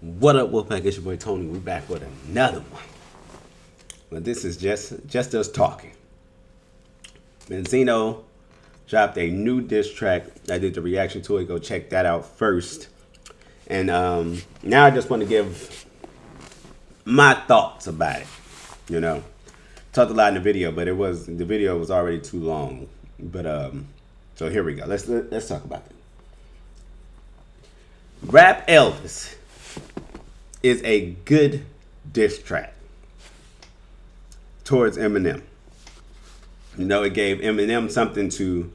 What up, Wolfpac? It's your boy Tony. We're back with another one. But this is just us talking. Benzino dropped a new diss track. I did the reaction to it. Go check that out first. And now I just want to give my thoughts about it. You know, talked a lot in the video, but the video was already too long. But so here we go. Let's talk about it. Rap Elvis is a good diss track towards Eminem. You know, it gave Eminem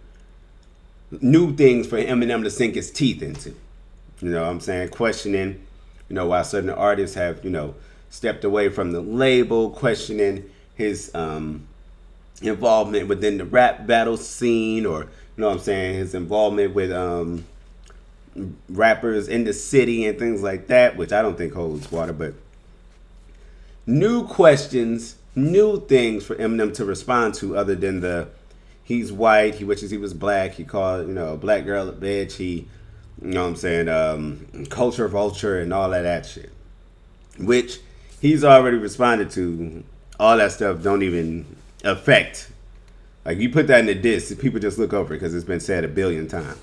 new things for Eminem to sink his teeth into. You know what I'm saying? Questioning, why certain artists have, stepped away from the label, questioning his involvement within the rap battle scene, or, his involvement with rappers in the city and things like that, which I don't think holds water, but new questions, new things for Eminem to respond to other than he's white, he wishes he was black, he called, a black girl a bitch, he, culture vulture and all of that shit, which he's already responded to. All that stuff don't even affect. Like, you put that in the diss, people just look over it because it's been said a billion times.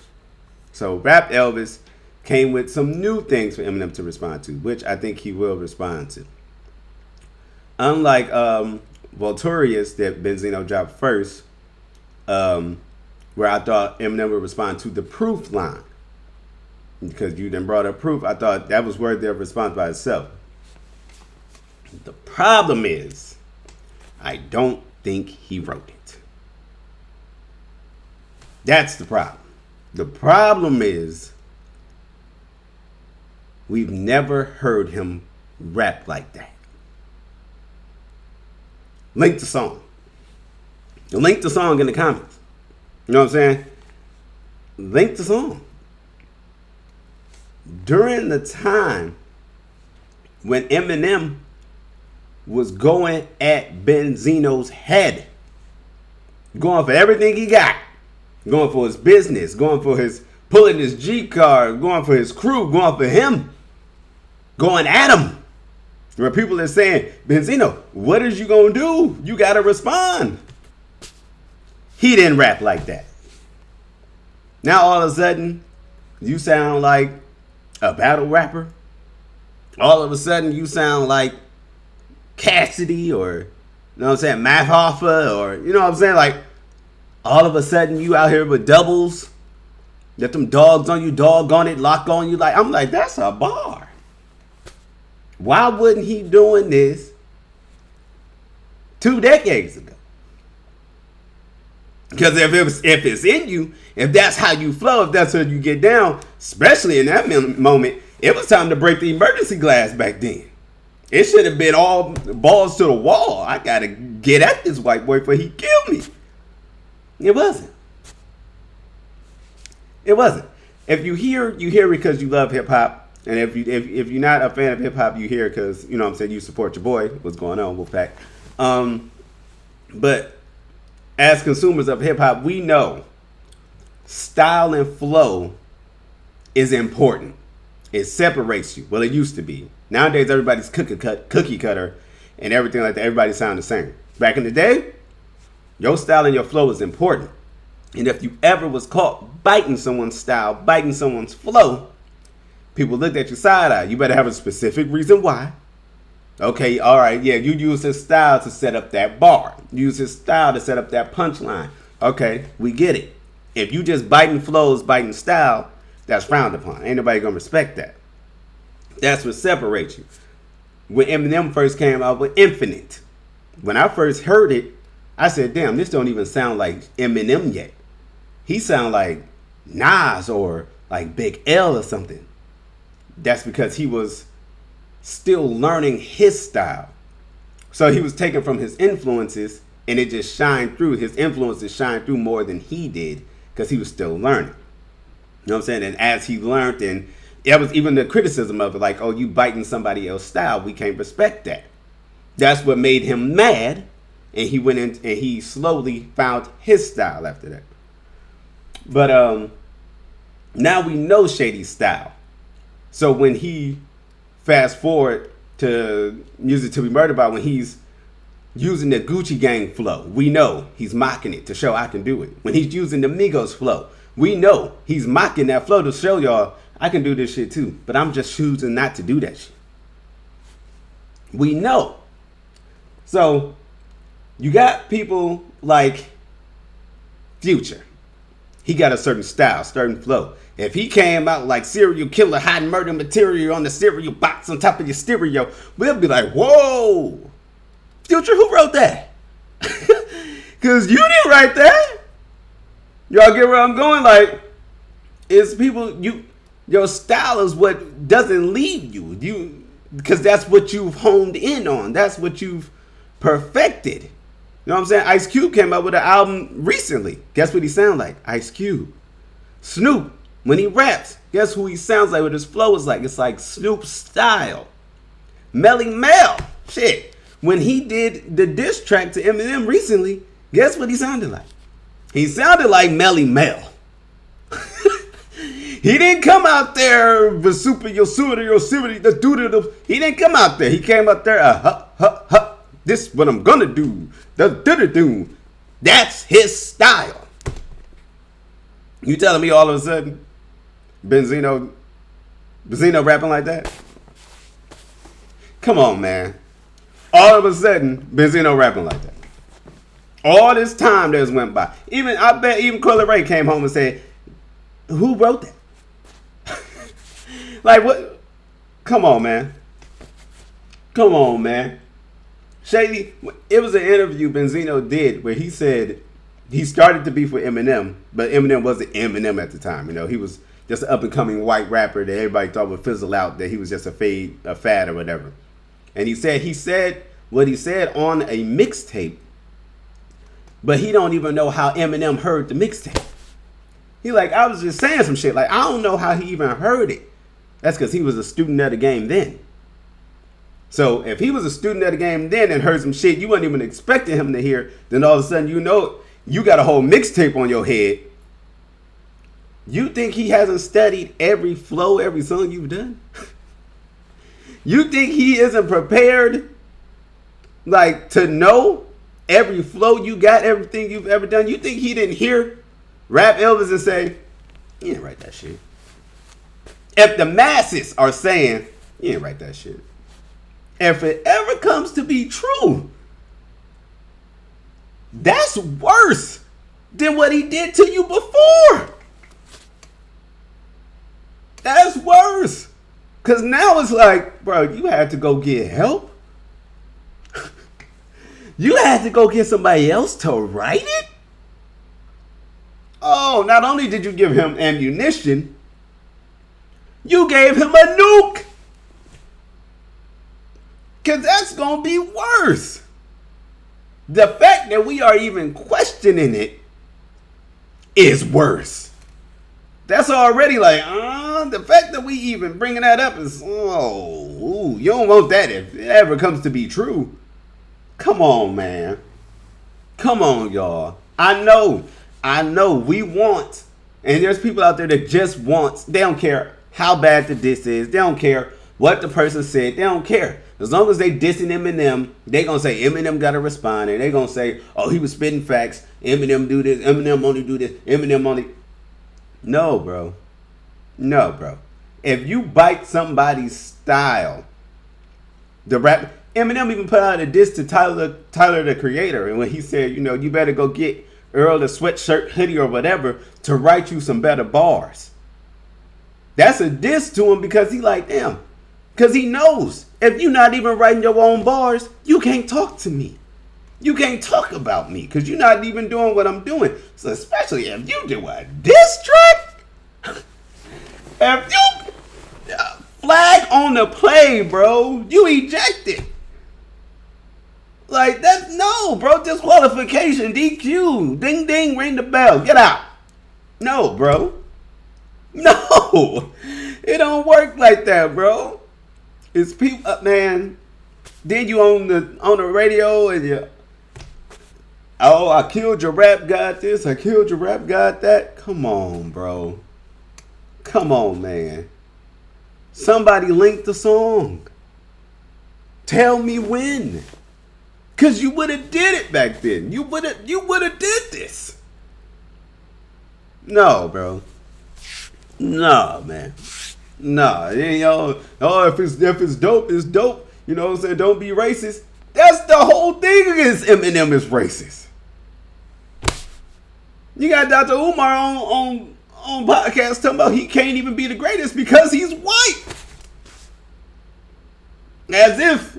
So Rap Elvis came with some new things for Eminem to respond to, which I think he will respond to. Unlike Volturious that Benzino dropped first, where I thought Eminem would respond to the proof line. Because you then brought up proof, I thought that was worthy of response by itself. The problem is, I don't think he wrote it. That's the problem. The problem is, we've never heard him rap like that. Link the song. Link the song in the comments. You know what I'm saying? Link the song. During the time when Eminem was going at Benzino's head, going for everything he got, going for his business, going for pulling his Jeep car, going for his crew, going for him, going at him. Where people are saying, Benzino, what is you gonna do? You gotta respond. He didn't rap like that. Now all of a sudden, you sound like a battle rapper. All of a sudden, you sound like Cassidy, or, Matt Hoffa, or, like, all of a sudden you out here with doubles, get them dogs on you, dog on it, lock on you. Like, I'm like, that's a bar. Why wasn't he doing this 2 decades ago? Because if it's in you, if that's how you flow, if that's how you get down, especially in that moment, it was time to break the emergency glass back then. It should have been all balls to the wall. I gotta get at this white boy before he killed me. It wasn't. It wasn't. If you hear because you love hip hop. And if you're not a fan of hip hop, you hear because, you support your boy. What's going on, Wolfpac? But as consumers of hip hop, we know style and flow is important. It separates you. Well, it used to be. Nowadays, everybody's cookie cutter and everything like that. Everybody sound the same. Back in the day, your style and your flow is important. And if you ever was caught biting someone's style, biting someone's flow, people looked at you side-eye. You better have a specific reason why. Okay, all right, yeah, you use his style to set up that bar. Use his style to set up that punchline. Okay, we get it. If you just biting flows, biting style, that's frowned upon. Ain't nobody gonna respect that. That's what separates you. When Eminem first came out with Infinite, when I first heard it, I said, damn, this don't even sound like Eminem yet. He sound like Nas or like Big L or something. That's because he was still learning his style. So he was taken from his influences, and it just shined through. His influences shined through more than he did because he was still learning. You know what I'm saying? And as he learned, and that was even the criticism of it, like, oh, you biting somebody else's style, we can't respect that. That's what made him mad, and he went in and he slowly found his style after that. But now we know Shady's style. So when he Fast forward to Music to Be Murdered By when he's using the Gucci Gang flow. We know he's mocking it to show I can do it. When he's using the Migos flow, we know he's mocking that flow to show y'all I can do this shit too. But I'm just choosing not to do that shit. We know. So you got people like Future. He got a certain style, certain flow. If he came out like serial killer, hiding murder material on the cereal box on top of your stereo, we'll be like, whoa, Future, who wrote that? Because you didn't write that. Y'all get where I'm going? Like, it's people, your style is what doesn't leave you. Because that's what you've honed in on. That's what you've perfected. You know what I'm saying? Ice Cube came out with an album recently. Guess what he sounds like? Ice Cube. Snoop, when he raps, guess who he sounds like? What his flow is like? It's like Snoop style. Melly Mel, shit. When he did the diss track to Eminem recently, guess what he sounded like? He sounded like Melly Mel. He didn't come out there with super the doo. He didn't come out there. He came out there, this what I'm gonna do. That's his style. You telling me all of a sudden Benzino rapping like that? Come on, man. All of a sudden Benzino rapping like that. All this time that's went by. I bet even Coyle Ray came home and said, who wrote that? Like, what? Come on, man. Shady, it was an interview Benzino did where he said he started to beef with Eminem, but Eminem wasn't Eminem at the time. You know, he was just an up-and-coming white rapper that everybody thought would fizzle out, that he was just a fad or whatever. And he said what he said on a mixtape, but he don't even know how Eminem heard the mixtape. He like, I was just saying some shit. Like, I don't know how he even heard it. That's because he was a student of the game then. So if he was a student of the game then and heard some shit you wasn't even expecting him to hear, then all of a sudden you know you got a whole mixtape on your head. You think he hasn't studied every flow, every song you've done? You think he isn't prepared, like, to know every flow you got, everything you've ever done? You think he didn't hear Rap Elvis and say, you didn't write that shit? If the masses are saying, you didn't write that shit. If it ever comes to be true, that's worse than what he did to you before. That's worse. Because now it's like, bro, you had to go get help. You had to go get somebody else to write it. Oh, not only did you give him ammunition, you gave him a nuke. Because that's going to be worse. The fact that we are even questioning it is worse. That's already like, the fact that we even bringing that up is, you don't want that if it ever comes to be true. Come on, man. Come on, y'all. I know we want, and there's people out there that just want, they don't care how bad the diss is. They don't care what the person said. They don't care. As long as they dissing Eminem, they going to say Eminem got to respond. And they going to say, oh, he was spitting facts. Eminem do this. Eminem only do this. Eminem only. No, bro. If you bite somebody's style, the rap, Eminem even put out a diss to Tyler the Creator. And when he said, you better go get Earl the sweatshirt, hoodie, or whatever to write you some better bars. That's a diss to him because he like, damn. Because he knows if you're not even writing your own bars, you can't talk to me. You can't talk about me because you're not even doing what I'm doing. So especially if you do a diss track, if you flag on the play, bro, you ejected. Like, that's no, bro. Disqualification, DQ, ding, ding, ring the bell, get out. No, bro. No, it don't work like that, bro. It's people, man. Then you on the radio and you, I killed your rap god this, I killed your rap god that. Come on, bro. Come on, man. Somebody linked the song. Tell me when. Cause you would have did it back then. You would have did this. No, bro. No, man. No, you know, oh, if it's dope, it's dope. You know what I'm saying? Don't be racist. That's the whole thing against Eminem is racist. You got Dr. Umar on podcast talking about he can't even be the greatest because he's white. As if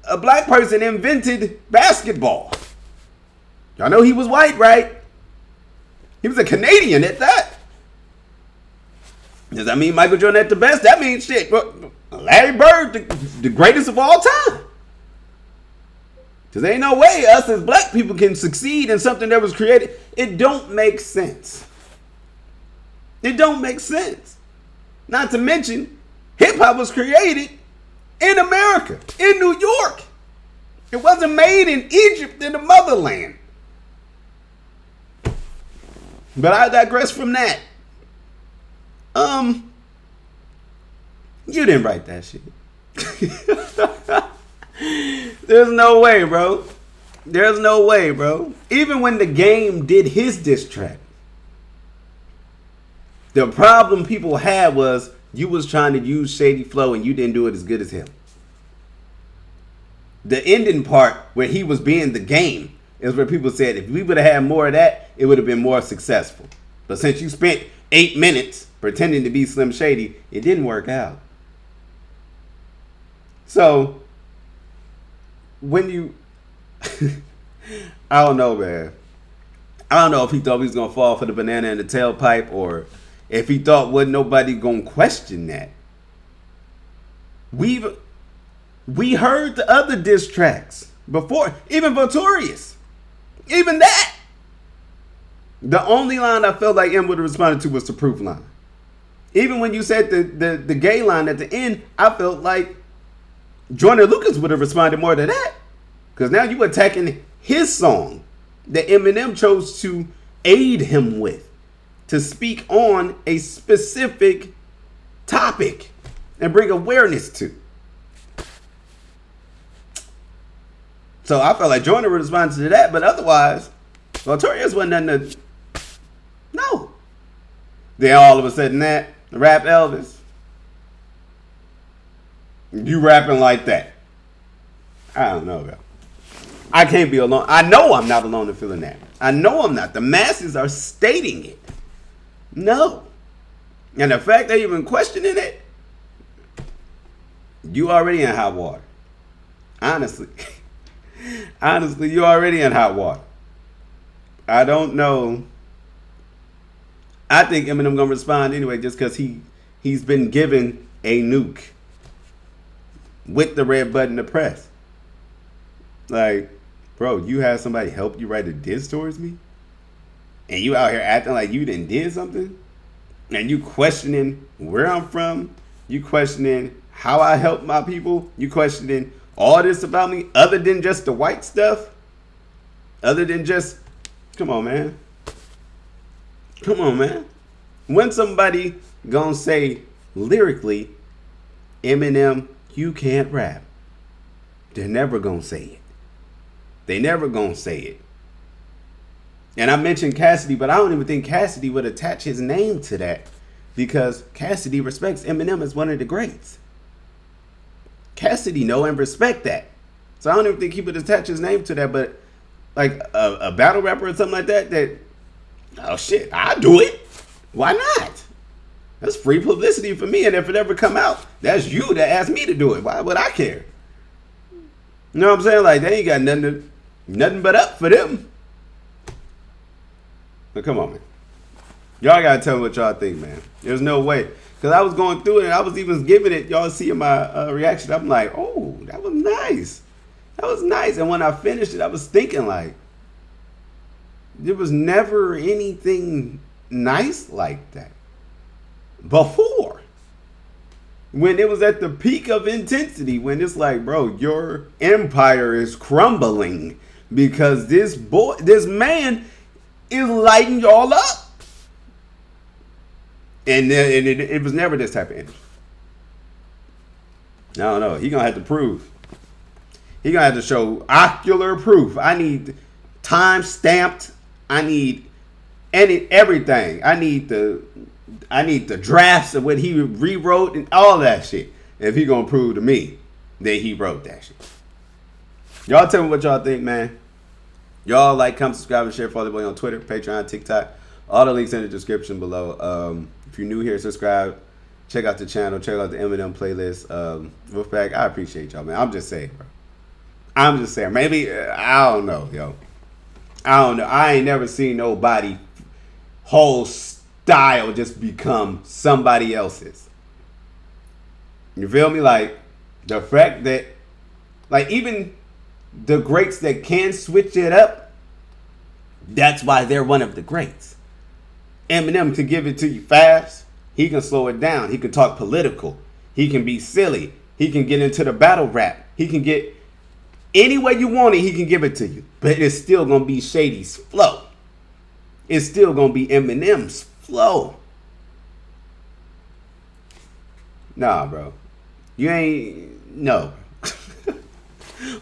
a black person invented basketball. Y'all know he was white, right? He was a Canadian at that. Does that mean Michael Jordan at the best? That means shit. Larry Bird, the greatest of all time. Because there ain't no way us as black people can succeed in something that was created. It don't make sense. It don't make sense. Not to mention, hip-hop was created in America, in New York. It wasn't made in Egypt, in the motherland. But I digress from that. You didn't write that shit. There's no way, bro. There's no way, bro. Even when the Game did his diss track, the problem people had was you was trying to use Shady Flow and you didn't do it as good as him. The ending part where he was being the Game is where people said if we would have had more of that, it would have been more successful. But since you spent 8 minutes pretending to be Slim Shady, it didn't work out. So, when you... I don't know, man. I don't know if he thought he was going to fall for the banana in the tailpipe or if he thought wasn't nobody going to question that. We heard the other diss tracks before, even Notorious. Even that. The only line I felt like M would have responded to was the proof line. Even when you said the gay line at the end, I felt like Joyner Lucas would have responded more to that. Because now you attacking his song that Eminem chose to aid him with to speak on a specific topic and bring awareness to. So I felt like Joyner would respond to that, but otherwise, Notorious wasn't nothing to... No. Then all of a sudden that, rap Elvis. You rapping like that. I don't know, bro. I can't be alone. I know I'm not alone in feeling that. I know I'm not. The masses are stating it. No. And the fact that you've been questioning it, you already in hot water. Honestly. Honestly, you already in hot water. I don't know. I think Eminem gonna respond anyway just because he's been given a nuke with the red button to press. Like, bro, you had somebody help you write a diss towards me? And you out here acting like you didn't did something? And you questioning where I'm from? You questioning how I help my people? You questioning all this about me other than just the white stuff? Other than just, come on, man. Come on, man. When somebody gonna say lyrically, Eminem, you can't rap, they're never gonna say it. They never gonna say it. And I mentioned Cassidy, but I don't even think Cassidy would attach his name to that because Cassidy respects Eminem as one of the greats. Cassidy know and respect that. So I don't even think he would attach his name to that, but like a battle rapper or something like that, oh shit, I'll do it. Why not? That's free publicity for me, and if it ever come out, that's you that asked me to do it. Why would I care? You know what I'm saying? Like, they ain't got nothing but up for them. But come on, man. Y'all gotta tell me what y'all think, man. There's no way. Because I was going through it, and I was even giving it, y'all seeing my reaction. I'm like, oh, that was nice. That was nice. And when I finished it, I was thinking, like, there was never anything nice like that before. When it was at the peak of intensity, when it's like, bro, your empire is crumbling because this man is lighting y'all up. And it was never this type of energy. I don't know. He gonna have to prove. He gonna have to show ocular proof. I need time stamped. I need everything. I need the drafts of what he rewrote and all that shit. If he gonna prove to me that he wrote that shit. Y'all tell me what y'all think, man. Y'all like, comment, subscribe, and share. Follow the boy on Twitter, Patreon, TikTok. All the links in the description below. If you're new here, subscribe. Check out the channel. Check out the Eminem playlist. Wolfpac, I appreciate y'all, man. I'm just saying, bro. I'm just saying. Maybe, I don't know, yo. I don't know. I ain't never seen nobody whole style just become somebody else's. You feel me? Like, the fact that, like, even the greats that can switch it up, that's why they're one of the greats. Eminem can give it to you fast. He can slow it down. He can talk political. He can be silly. He can get into the battle rap. He can get any way you want it, he can give it to you. But it's still going to be Shady's flow. It's still going to be Eminem's flow. Nah, bro. You ain't... No.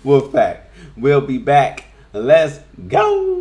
Wolfpac. We'll be back. Let's go.